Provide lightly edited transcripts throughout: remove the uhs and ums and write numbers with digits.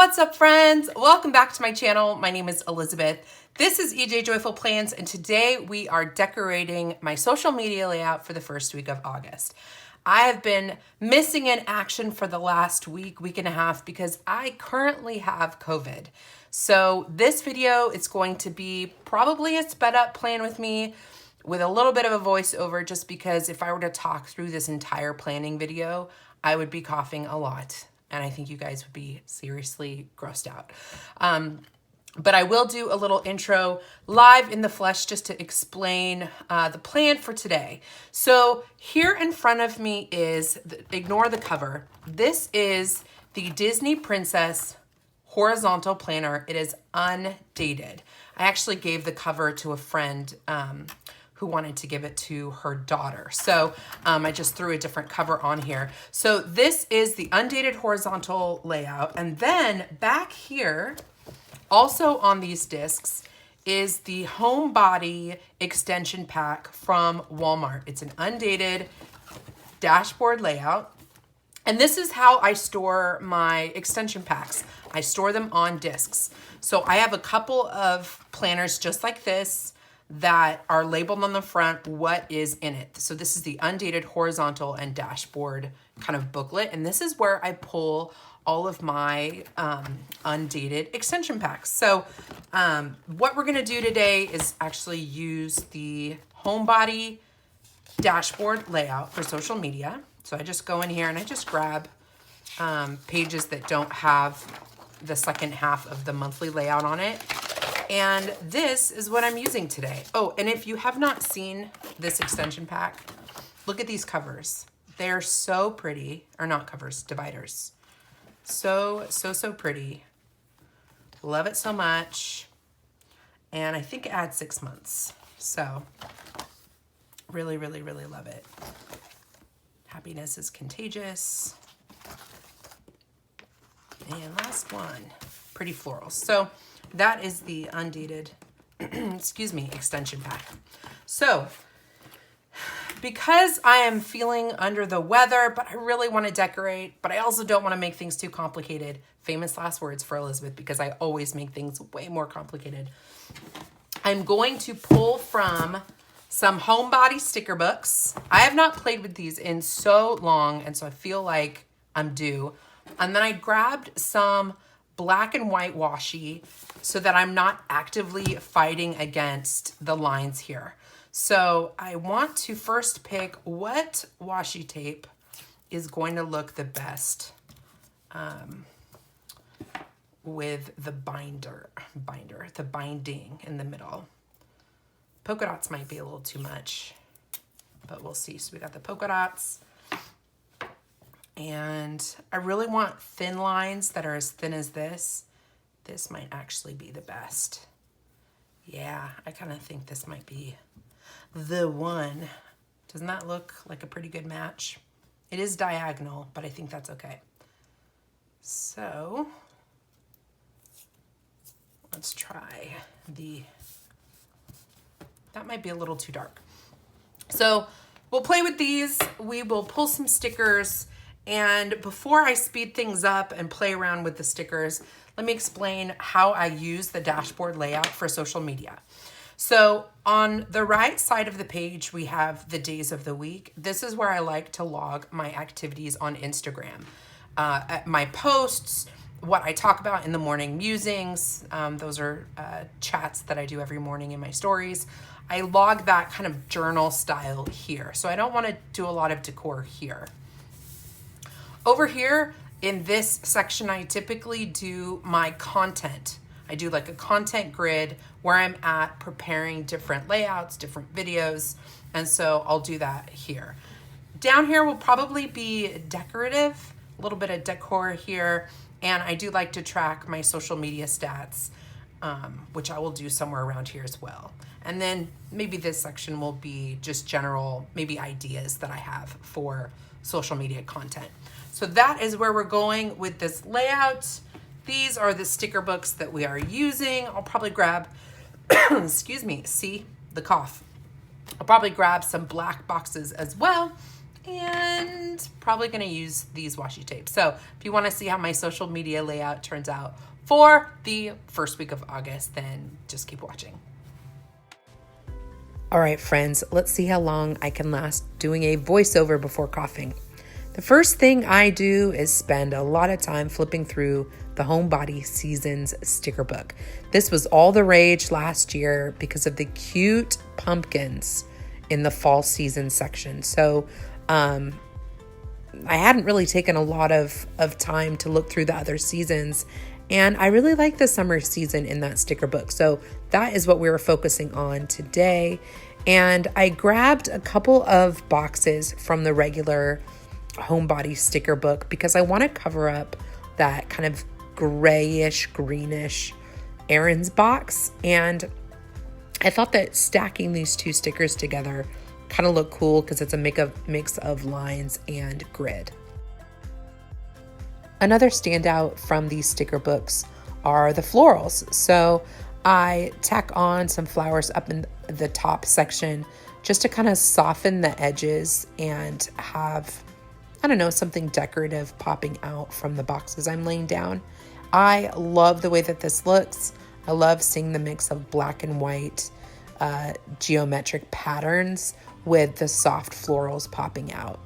What's up, friends? Welcome back to my channel. My name is Elizabeth. This is EJ Joyful Plans, and today we are decorating my social media layout for the first week of August. I have been missing in action for the last week and a half because I currently have COVID. So this video is going to be probably a sped up plan with me with a little bit of a voiceover, just because if I were to talk through this entire planning video, I would be coughing a lot. And I think you guys would be seriously grossed out. But I will do a little intro live in the flesh just to explain the plan for today. So here in front of me is, ignore the cover. This is the Disney Princess horizontal planner. It is undated. I actually gave the cover to a friend who wanted to give it to her daughter. So I just threw a different cover on here. So this is the undated horizontal layout. And then back here, also on these discs, is the Homebody extension pack from Walmart. It's an undated dashboard layout. And this is how I store my extension packs. I store them on discs. So I have a couple of planners just like this that are labeled on the front what is in it. So this is the undated horizontal and dashboard kind of booklet. And this is where I pull all of my undated extension packs. So what we're gonna do today is actually use the Homebody dashboard layout for social media. So I just go in here and I just grab pages that don't have the second half of the monthly layout on it. And this is what I'm using today. Oh, and if you have not seen this extension pack, look at these covers. They're so pretty, or not covers, dividers. So pretty. Love it so much. And I think it adds 6 months. So really love it. Happiness is contagious. And last one, pretty florals. So that is the undated, excuse me, extension pack. So because I am feeling under the weather, but I really want to decorate, but I also don't want to make things too complicated. Famous last words for Elizabeth, because I always make things way more complicated. I'm going to pull from some Homebody sticker books. I have not played with these in so long, and so I feel like I'm due. And then I grabbed some black and white washi so that I'm not actively fighting against the lines here. So I want to first pick what washi tape is going to look the best with the the binding in the middle. Polka dots might be a little too much, but we'll see. So we got the polka dots. And I really want thin lines that are as thin as this. This might actually be the best. Yeah, I kind of think this might be the one. Doesn't that look like a pretty good match? It is diagonal, but I think that's okay. So let's try that might be a little too dark. So we'll play with these. We will pull some stickers. And before I speed things up and play around with the stickers, let me explain how I use the dashboard layout for social media. So on the right side of the page, we have the days of the week. This is where I like to log my activities on Instagram. My posts, what I talk about in the morning musings, those are chats that I do every morning in my stories. I log that kind of journal style here. So I don't want to do a lot of decor here. Over here in this section, I typically do my content. I do like a content grid where I'm at preparing different layouts, different videos. And so I'll do that here. Down here will probably be decorative, a little bit of decor here. And I do like to track my social media stats, which I will do somewhere around here as well. And then maybe this section will be just general, maybe ideas that I have for social media content. So that is where we're going with this layout. These are the sticker books that we are using. I'll probably grab, excuse me, see the cough. I'll probably grab some black boxes as well. and probably gonna use these washi tapes. So if you wanna see how my social media layout turns out for the first week of August, then just keep watching. All right, friends, let's see how long I can last doing a voiceover before coughing. The first thing I do is spend a lot of time flipping through the Homebody Seasons sticker book. This was all the rage last year because of the cute pumpkins in the fall season section. So I hadn't really taken a lot of time to look through the other seasons, and I really like the summer season in that sticker book. So that is what we were focusing on today. And I grabbed a couple of boxes from the regular Homebody sticker book because I want to cover up that kind of grayish, greenish Aaron's box. And I thought that stacking these two stickers together kind of looked cool because it's a mix of lines and grid. Another standout from these sticker books are the florals. So I tack on some flowers up in the top section just to kind of soften the edges and have, I don't know, something decorative popping out from the boxes I'm laying down. I love the way that this looks. I love seeing the mix of black and white geometric patterns with the soft florals popping out.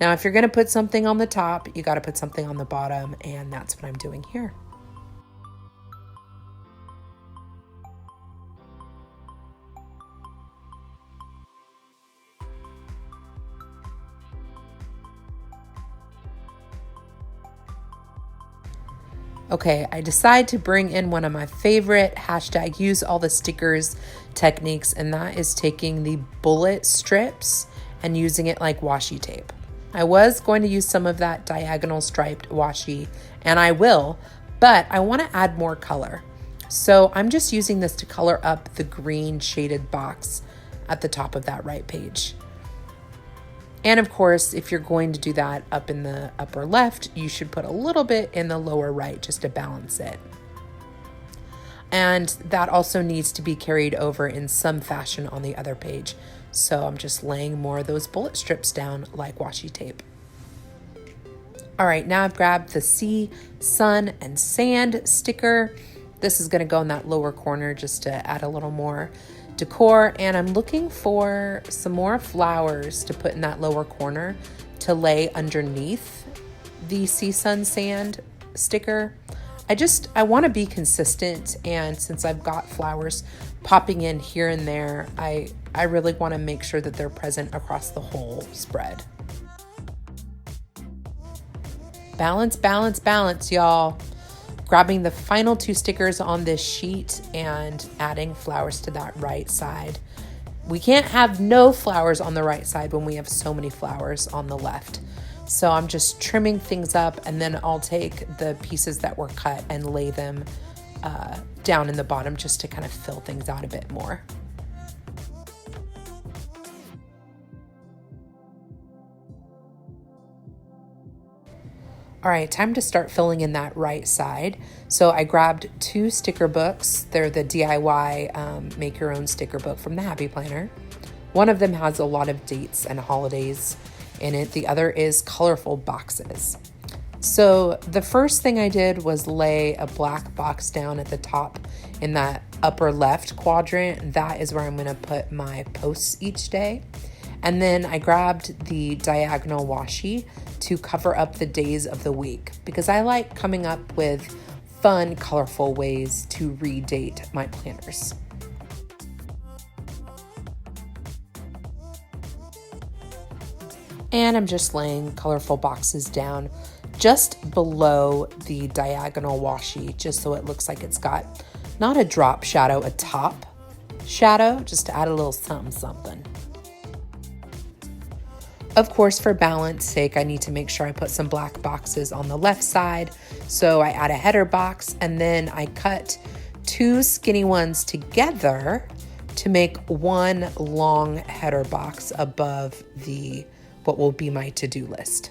Now, if you're going to put something on the top, you got to put something on the bottom, and that's what I'm doing here. Okay, I decide to bring in one of my favorite hashtag use all the stickers techniques, and that is taking the bullet strips and using it like washi tape. I was going to use some of that diagonal striped washi, and I will, but I want to add more color. So I'm just using this to color up the green shaded box at the top of that right page. And of course, if you're going to do that up in the upper left, you should put a little bit in the lower right just to balance it. And that also needs to be carried over in some fashion on the other page. So I'm just laying more of those bullet strips down like washi tape. All right, now I've grabbed the sea, sun, and sand sticker. This is gonna go in that lower corner just to add a little more decor, and I'm looking for some more flowers to put in that lower corner to lay underneath the sea, sun, sand sticker. I want to be consistent, and since I've got flowers popping in here and there, I really want to make sure that they're present across the whole spread. Balance, balance, balance, y'all. Grabbing the final two stickers on this sheet and adding flowers to that right side. We can't have no flowers on the right side when we have so many flowers on the left. So I'm just trimming things up, and then I'll take the pieces that were cut and lay them down in the bottom just to kind of fill things out a bit more. All right, time to start filling in that right side. So I grabbed two sticker books. They're the DIY make your own sticker book from the Happy Planner. One of them has a lot of dates and holidays in it. The other is colorful boxes. So the first thing I did was lay a black box down at the top in that upper left quadrant. That is where I'm gonna put my posts each day. And then I grabbed the diagonal washi to cover up the days of the week because I like coming up with fun, colorful ways to redate my planners. And I'm just laying colorful boxes down just below the diagonal washi, just so it looks like it's got not a drop shadow, a top shadow, just to add a little something something. Of course, for balance sake, I need to make sure I put some black boxes on the left side. So I add a header box, and then I cut two skinny ones together to make one long header box above what will be my to-do list.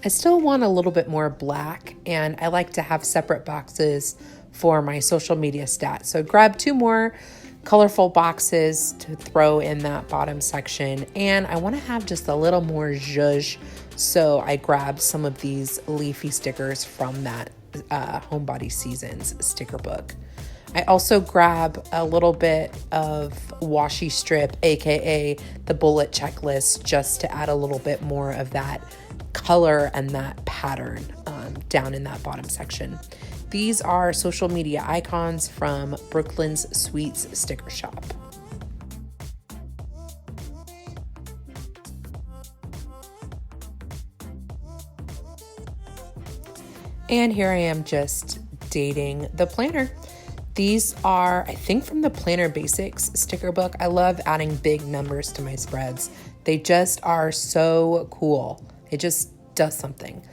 I still want a little bit more black, and I like to have separate boxes for my social media stats. So grab 2 more colorful boxes to throw in that bottom section, and I want to have just a little more zhuzh, so I grabbed some of these leafy stickers from that Homebody Seasons sticker book. I also grab a little bit of washi strip, aka the bullet checklist, just to add a little bit more of that color and that pattern down in that bottom section. These are social media icons from Brooklyn's Sweets Sticker Shop. And here I am just dating the planner. These are, I think, from the Planner Basics sticker book. I love adding big numbers to my spreads. They just are so cool. It just does something.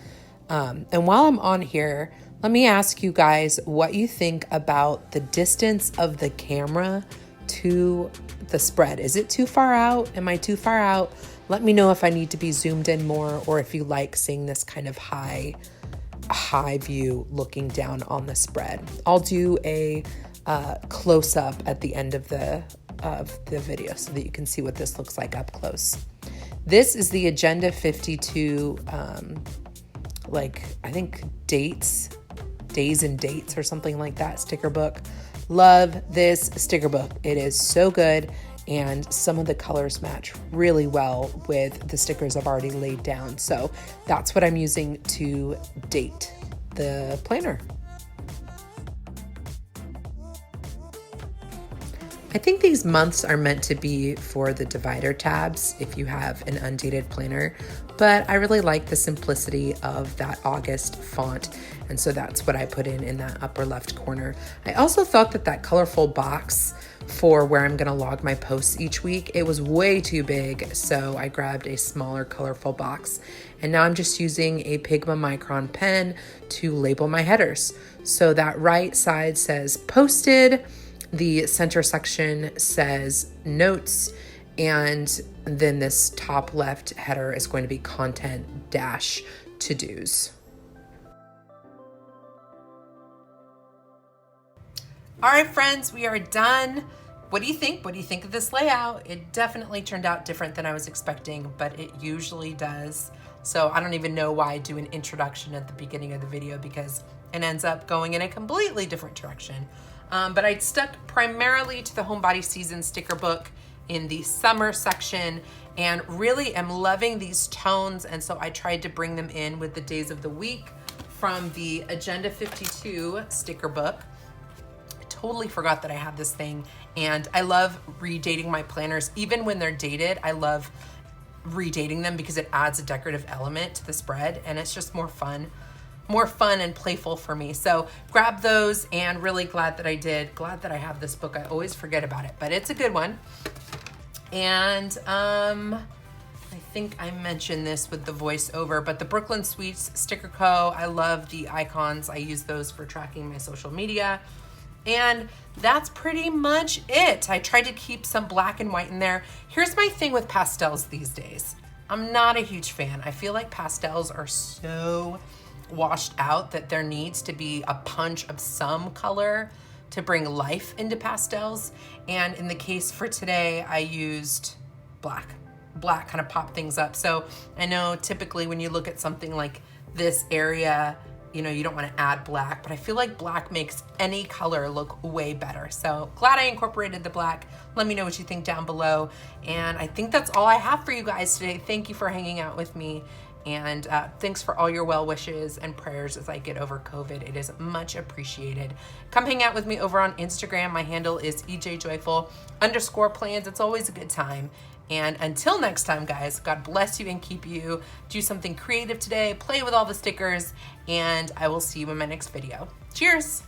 And while I'm on here, let me ask you guys what you think about the distance of the camera to the spread. Is it too far out? Am I too far out? Let me know if I need to be zoomed in more, or if you like seeing this kind of high view looking down on the spread. I'll do a close up at the end of the video so that you can see what this looks like up close. This is the Agenda 52, I think days and dates or something like that sticker book. Love this sticker book. It is so good, and some of the colors match really well with the stickers I've already laid down. So that's what I'm using to date the planner. I think these months are meant to be for the divider tabs if you have an undated planner, but I really like the simplicity of that August font, and so that's what I put in that upper left corner. I also thought that colorful box for where I'm gonna log my posts each week, it was way too big, so I grabbed a smaller colorful box, and now I'm just using a Pigma Micron pen to label my headers. So that right side says posted, the center section says notes, and then this top left header is going to be content dash to-dos. All right, friends, we are done. What do you think? What do you think of this layout? It definitely turned out different than I was expecting, but it usually does. So I don't even know why I do an introduction at the beginning of the video, because it ends up going in a completely different direction. But I stuck primarily to the Homebody Season sticker book in the summer section, and really am loving these tones, and so I tried to bring them in with the days of the week from the Agenda 52 sticker book. I totally forgot that I had this thing, and I love redating my planners. Even when they're dated, I love redating them because it adds a decorative element to the spread, and it's just more fun and playful for me. So grab those, and really glad that I did. Glad that I have this book. I always forget about it, but it's a good one. And I think I mentioned this with the voiceover, but the Brooklyn Sweets Sticker Co. I love the icons. I use those for tracking my social media. And that's pretty much it. I tried to keep some black and white in there. Here's my thing with pastels these days. I'm not a huge fan. I feel like pastels are so washed out that there needs to be a punch of some color to bring life into pastels. And in the case for today, I used black. Black kind of popped things up. So I know typically when you look at something like this area, you know, you don't want to add black, but I feel like black makes any color look way better. So glad I incorporated the black. Let me know what you think down below. And I think that's all I have for you guys today. Thank you for hanging out with me. And thanks for all your well wishes and prayers as I get over COVID. It is much appreciated. Come hang out with me over on Instagram. My handle is ejjoyful_plans. It's always a good time. And until next time, guys, God bless you and keep you. Do something creative today. Play with all the stickers. And I will see you in my next video. Cheers.